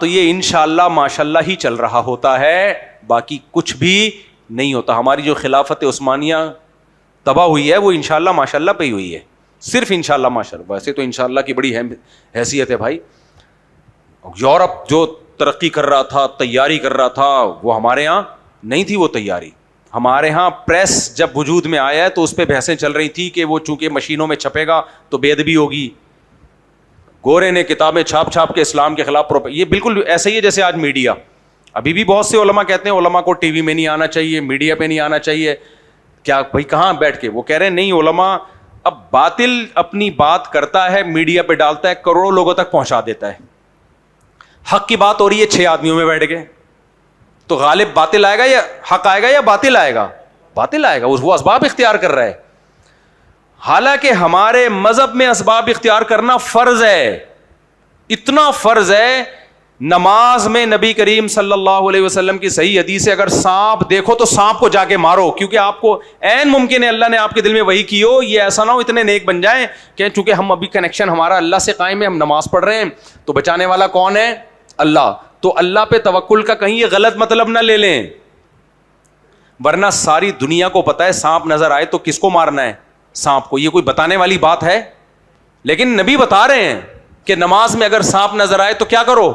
تو یہ انشاءاللہ ماشاءاللہ ہی چل رہا ہوتا ہے, باقی کچھ بھی نہیں ہوتا. ہماری جو خلافت عثمانیہ تباہ ہوئی ہے وہ انشاءاللہ ماشاءاللہ پہ ہی ہوئی ہے, صرف انشاءاللہ ماشاءاللہ. ویسے تو انشاءاللہ کی بڑی حیثیت ہے بھائی. یورپ جو ترقی کر رہا تھا, تیاری کر رہا تھا, وہ ہمارے ہاں نہیں تھی وہ تیاری. ہمارے ہاں پریس جب وجود میں آیا ہے تو اس پہ بحثیں چل رہی تھی کہ وہ چونکہ مشینوں میں چھپے گا تو بے ادبی ہوگی. گورے نے کتابیں چھاپ چھاپ کے اسلام کے خلاف یہ بالکل ایسے ہی ہے جیسے آج میڈیا. ابھی بھی بہت سے علماء کہتے ہیں علماء کو ٹی وی میں نہیں آنا چاہیے, میڈیا پہ نہیں آنا چاہیے. کیا بھائی کہاں بیٹھ کے؟ وہ کہہ رہے ہیں نہیں, علماء اب باطل اپنی بات کرتا ہے, میڈیا پہ ڈالتا ہے, کروڑوں لوگوں تک پہنچا دیتا ہے. حق کی بات ہو رہی ہے 6 آدمیوں میں بیٹھ کے, تو غالب باطل آئے گا یا حق آئے گا یا باطل آئے گا؟ باطل آئے گا. وہ اسباب اختیار کر رہا ہے. حالانکہ ہمارے مذہب میں اسباب اختیار کرنا فرض ہے, اتنا فرض ہے. نماز میں نبی کریم صلی اللہ علیہ وسلم کی صحیح حدیث ہے, اگر سانپ دیکھو تو سانپ کو جا کے مارو, کیونکہ آپ کو عین ممکن ہے اللہ نے آپ کے دل میں وہی کی ہو, یہ ایسا نہ ہو اتنے نیک بن جائیں کہ چونکہ ہم ابھی کنیکشن ہمارا اللہ سے قائم ہے, ہم نماز پڑھ رہے ہیں, تو بچانے والا کون ہے؟ اللہ. تو اللہ پہ توکل کا کہیں یہ غلط مطلب نہ لے لیں, ورنہ ساری دنیا کو پتا ہے سانپ نظر آئے تو کس کو مارنا ہے؟ سانپ کو. یہ کوئی بتانے والی بات ہے؟ لیکن نبی بتا رہے ہیں کہ نماز میں اگر سانپ نظر آئے تو کیا کرو؟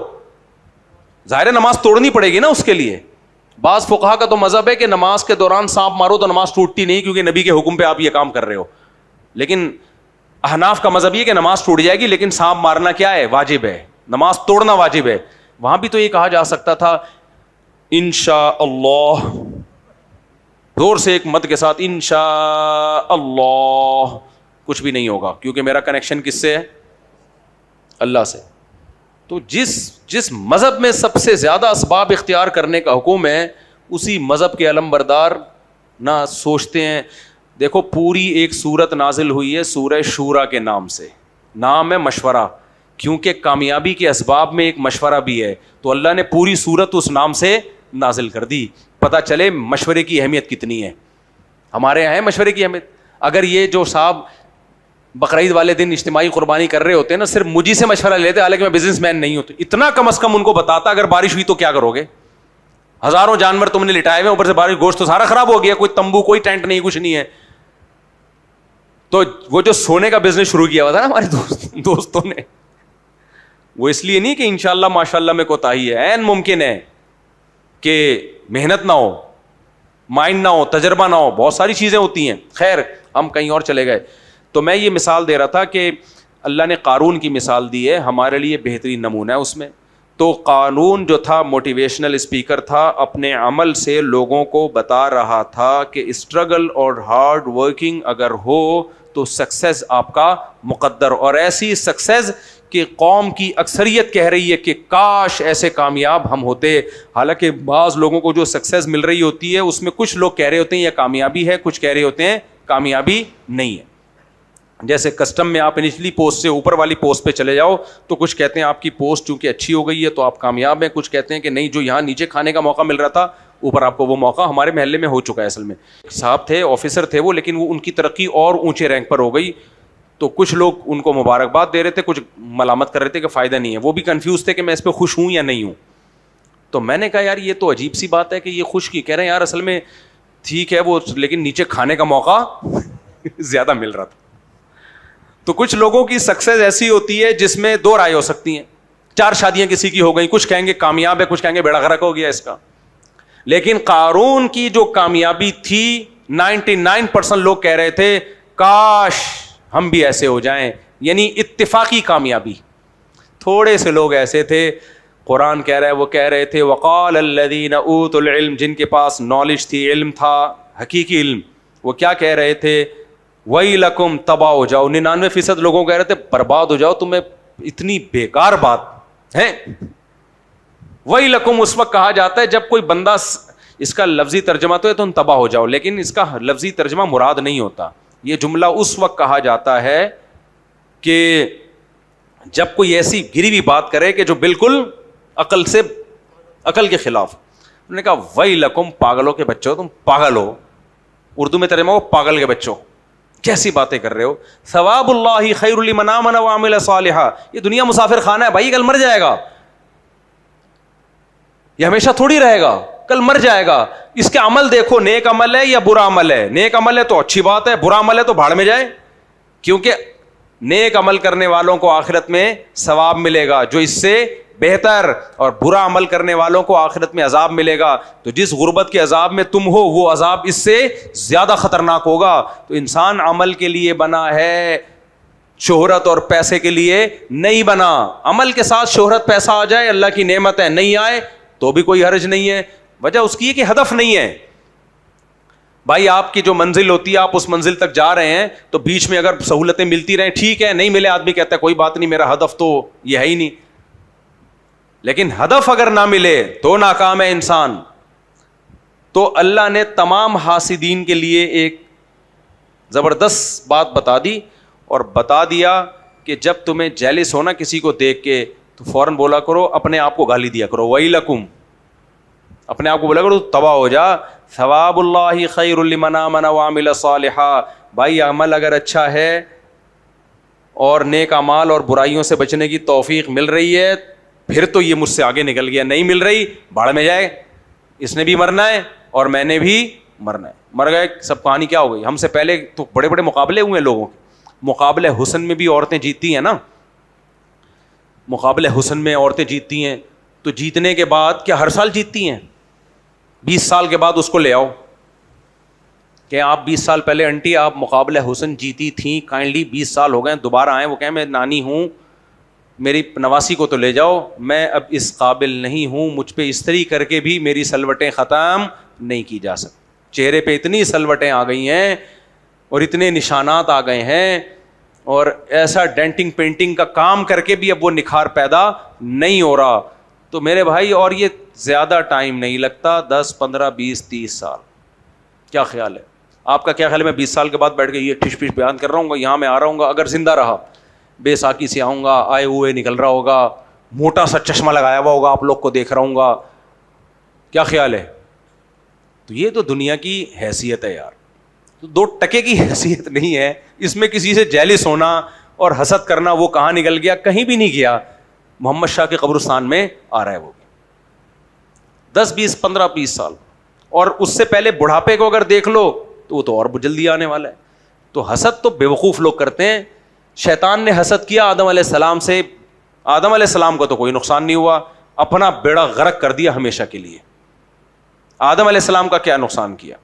ظاہر نماز توڑنی پڑے گی نا اس کے لیے. بعض فقہا کا تو مذہب ہے کہ نماز کے دوران سانپ مارو تو نماز ٹوٹتی نہیں, کیونکہ نبی کے حکم پہ آپ یہ کام کر رہے ہو. لیکن احناف کا مذہب یہ کہ نماز ٹوٹ جائے گی, لیکن سانپ مارنا کیا ہے؟ واجب ہے. نماز توڑنا واجب ہے. وہاں بھی تو یہ کہا جا سکتا تھا انشاءاللہ, زور سے ایک مد کے ساتھ, انشاءاللہ کچھ بھی نہیں ہوگا, کیونکہ میرا کنیکشن کس سے ہے؟ اللہ سے. تو جس مذہب میں سب سے زیادہ اسباب اختیار کرنے کا حکم ہے, اسی مذہب کے علم بردار نہ سوچتے ہیں. دیکھو پوری ایک سورت نازل ہوئی ہے سورہ شورا کے نام سے, نام ہے مشورہ, کیونکہ کامیابی کے اسباب میں ایک مشورہ بھی ہے, تو اللہ نے پوری سورت اس نام سے نازل کر دی. پتہ چلے مشورے کی اہمیت کتنی ہے. ہمارے یہاں ہے مشورے کی اہمیت. اگر یہ جو صاحب بقرعید والے دن اجتماعی قربانی کر رہے ہوتے ہیں نا, صرف مجھے سے مشورہ لیتے, حالانکہ میں بزنس مین نہیں ہوں, تو اتنا کم از کم ان کو بتاتا اگر بارش ہوئی تو کیا کرو گے؟ ہزاروں جانور تم نے لٹائے ہوئے, اوپر سے بارش, گوشت تو سارا خراب ہو گیا, کوئی تمبو کوئی ٹینٹ نہیں, کچھ نہیں ہے. تو وہ جو سونے کا بزنس شروع کیا ہوا تھا نا ہمارے دوستوں نے, وہ اس لیے نہیں کہ انشاءاللہ ماشاءاللہ میں کوتاہی ہے, عین ممکن ہے کہ محنت نہ ہو, مائنڈ نہ ہو, تجربہ نہ ہو, بہت ساری چیزیں ہوتی ہیں. خیر ہم کہیں اور چلے گئے. تو میں یہ مثال دے رہا تھا کہ اللہ نے قارون کی مثال دی ہے, ہمارے لیے بہترین نمونہ ہے اس میں. تو قارون جو تھا موٹیویشنل اسپیکر تھا, اپنے عمل سے لوگوں کو بتا رہا تھا کہ اسٹرگل اور ہارڈ ورکنگ اگر ہو تو سکسیز آپ کا مقدر, اور ایسی سکسیز کہ قوم کی اکثریت کہہ رہی ہے کہ کاش ایسے کامیاب ہم ہوتے. حالانکہ بعض لوگوں کو جو سکسیز مل رہی ہوتی ہے اس میں کچھ لوگ کہہ رہے ہوتے ہیں یہ کامیابی ہے, کچھ کہہ رہے ہوتے ہیں کامیابی نہیں ہے. جیسے کسٹم میں آپ انیشلی پوسٹ سے اوپر والی پوسٹ پہ چلے جاؤ تو کچھ کہتے ہیں آپ کی پوسٹ چونکہ اچھی ہو گئی ہے تو آپ کامیاب ہیں, کچھ کہتے ہیں کہ نہیں جو یہاں نیچے کھانے کا موقع مل رہا تھا اوپر آپ کو وہ موقع ہمارے محلے میں ہو چکا ہے. اصل میں صاحب تھے, آفیسر تھے وہ, لیکن وہ ان کی ترقی اور اونچے رینک پر ہو گئی, تو کچھ لوگ ان کو مبارکباد دے رہے تھے, کچھ ملامت کر رہے تھے کہ فائدہ نہیں ہے. وہ بھی کنفیوز تھے کہ میں اس پہ خوش ہوں یا نہیں ہوں. تو میں نے کہا یار یہ تو عجیب سی بات ہے کہ یہ خوش کی, کہہ رہے ہیں یار اصل میں ٹھیک ہے وہ, لیکن نیچے کھانے کا موقع زیادہ مل رہا تھا. تو کچھ لوگوں کی سکسیز ایسی ہوتی ہے جس میں 2 رائے ہو سکتی ہیں. 4 شادیاں کسی کی ہو گئیں, کچھ کہیں گے کامیاب ہے, کچھ کہیں گے بیڑا غرق ہو گیا اس کا. لیکن قارون کی جو کامیابی تھی 99% لوگ کہہ رہے تھے کاش ہم بھی ایسے ہو جائیں, یعنی اتفاقی کامیابی. تھوڑے سے لوگ ایسے تھے, قرآن کہہ رہا ہے وہ کہہ رہے تھے وقال الذین اوتوا العلم, جن کے پاس نالج تھی, علم تھا, حقیقی علم, وہ کیا کہہ رہے تھے ویلکم, تباہ ہو جاؤ. 99% لوگوں کہہ رہے تھے برباد ہو جاؤ, تمہیں اتنی بیکار بات ہے. ویلکم اس وقت کہا جاتا ہے جب کوئی بندہ, اس کا لفظی ترجمہ تو ہے تم تباہ ہو جاؤ, لیکن اس کا لفظی ترجمہ مراد نہیں ہوتا. یہ جملہ اس وقت کہا جاتا ہے کہ جب کوئی ایسی گری ہوئی بات کرے کہ جو بالکل عقل کے خلاف. انہوں نے کہا ویلکم, پاگلوں کے بچوں, تم پاگل ہو. اردو میں ترجمہ ہو پاگل کے بچوں, کیسی باتیں کر رہے ہو. ثواب اللہ خیر لمن آمن وعمل صالحا, یہ دنیا مسافر خانہ ہے بھائی, کل مر جائے گا. یہ ہمیشہ تھوڑی رہے گا, کل مر جائے گا. اس کے عمل دیکھو, نیک عمل ہے یا برا عمل ہے. نیک عمل ہے تو اچھی بات ہے, برا عمل ہے تو بھاڑ میں جائے. کیونکہ نیک عمل کرنے والوں کو آخرت میں ثواب ملے گا جو اس سے بہتر, اور برا عمل کرنے والوں کو آخرت میں عذاب ملے گا. تو جس غربت کے عذاب میں تم ہو وہ عذاب اس سے زیادہ خطرناک ہوگا. تو انسان عمل کے لیے بنا ہے, شہرت اور پیسے کے لیے نہیں بنا. عمل کے ساتھ شہرت پیسہ آ جائے اللہ کی نعمت ہے, نہیں آئے تو بھی کوئی حرج نہیں ہے. وجہ اس کی ہے کہ ہدف نہیں ہے. بھائی آپ کی جو منزل ہوتی ہے, آپ اس منزل تک جا رہے ہیں تو بیچ میں اگر سہولتیں ملتی رہیں ٹھیک ہے, نہیں ملے آدمی کہتا ہے کوئی بات نہیں, میرا ہدف تو یہ ہے ہی نہیں. لیکن ہدف اگر نہ ملے تو ناکام ہے انسان. تو اللہ نے تمام حاسدین کے لیے ایک زبردست بات بتا دی, اور بتا دیا کہ جب تمہیں جیلس ہونا کسی کو دیکھ کے تو فوراً بولا کرو, اپنے آپ کو گالی دیا کرو, ویلکم, اپنے آپ کو بولا کرو تباہ ہو جا. ثواب اللہ خیر لمن آمن وعمل صالحا. بھائی عمل اگر اچھا ہے اور نیک اعمال اور برائیوں سے بچنے کی توفیق مل رہی ہے, پھر تو یہ مجھ سے آگے نکل گیا. نہیں مل رہی, بھاڑ میں جائے, اس نے بھی مرنا ہے اور میں نے بھی مرنا ہے. مر گئے سب, کہانی کیا ہو گئی. ہم سے پہلے تو بڑے بڑے مقابلے ہوئے ہیں لوگوں کے. مقابلے حسن میں بھی عورتیں جیتتی ہیں نا, مقابلے حسن میں عورتیں جیتتی ہیں. تو جیتنے کے بعد کیا ہر سال جیتتی ہیں؟ 20 سال کے بعد اس کو لے آؤ کہ آپ 20 سال پہلے انٹی آپ مقابلہ حسن جیتی تھیں, کائنڈلی 20 سال ہو گئے دوبارہ آئیں. وہ کہیں میں نانی ہوں, میری نواسی کو تو لے جاؤ, میں اب اس قابل نہیں ہوں, مجھ پہ استری کر کے بھی میری سلوٹیں ختم نہیں کی جا سکتی. چہرے پہ اتنی سلوٹیں آ گئی ہیں اور اتنے نشانات آ گئے ہیں, اور ایسا ڈینٹنگ پینٹنگ کا کام کر کے بھی اب وہ نکھار پیدا نہیں ہو رہا. تو میرے بھائی, اور یہ زیادہ ٹائم نہیں لگتا, 10 15 20 30 سال. کیا خیال ہے آپ کا؟ کیا خیال ہے میں 20 سال کے بعد بیٹھ کے یہ ٹھش پش بیان کر رہا ہوں گا, یہاں میں آ رہا ہوں گا, اگر زندہ رہا بے ساکی سے آؤں گا, آئے ہوئے نکل رہا ہوگا, موٹا سا چشمہ لگایا ہوا ہوگا, آپ لوگ کو دیکھ رہا ہوں گا. کیا خیال ہے؟ تو یہ تو دنیا کی حیثیت ہے یار, تو 2 ٹکے کی حیثیت نہیں ہے. اس میں کسی سے جیلس ہونا اور حسد کرنا وہ کہاں نکل گیا؟ کہیں بھی نہیں گیا. محمد شاہ کے قبرستان میں آ رہا ہے وہ بھی 10 20 15 20 سال. اور اس سے پہلے بڑھاپے کو اگر دیکھ لو تو وہ تو اور جلدی آنے والا ہے. تو حسد تو بیوقوف لوگ کرتے ہیں. شیطان نے حسد کیا آدم علیہ السلام سے, آدم علیہ السلام کو تو کوئی نقصان نہیں ہوا, اپنا بیڑا غرق کر دیا ہمیشہ کے لیے. آدم علیہ السلام کا کیا نقصان کیا؟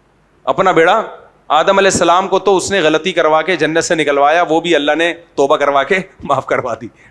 اپنا بیڑا. آدم علیہ السلام کو تو اس نے غلطی کروا کے جنت سے نکلوایا, وہ بھی اللہ نے توبہ کروا کے معاف کروا دی.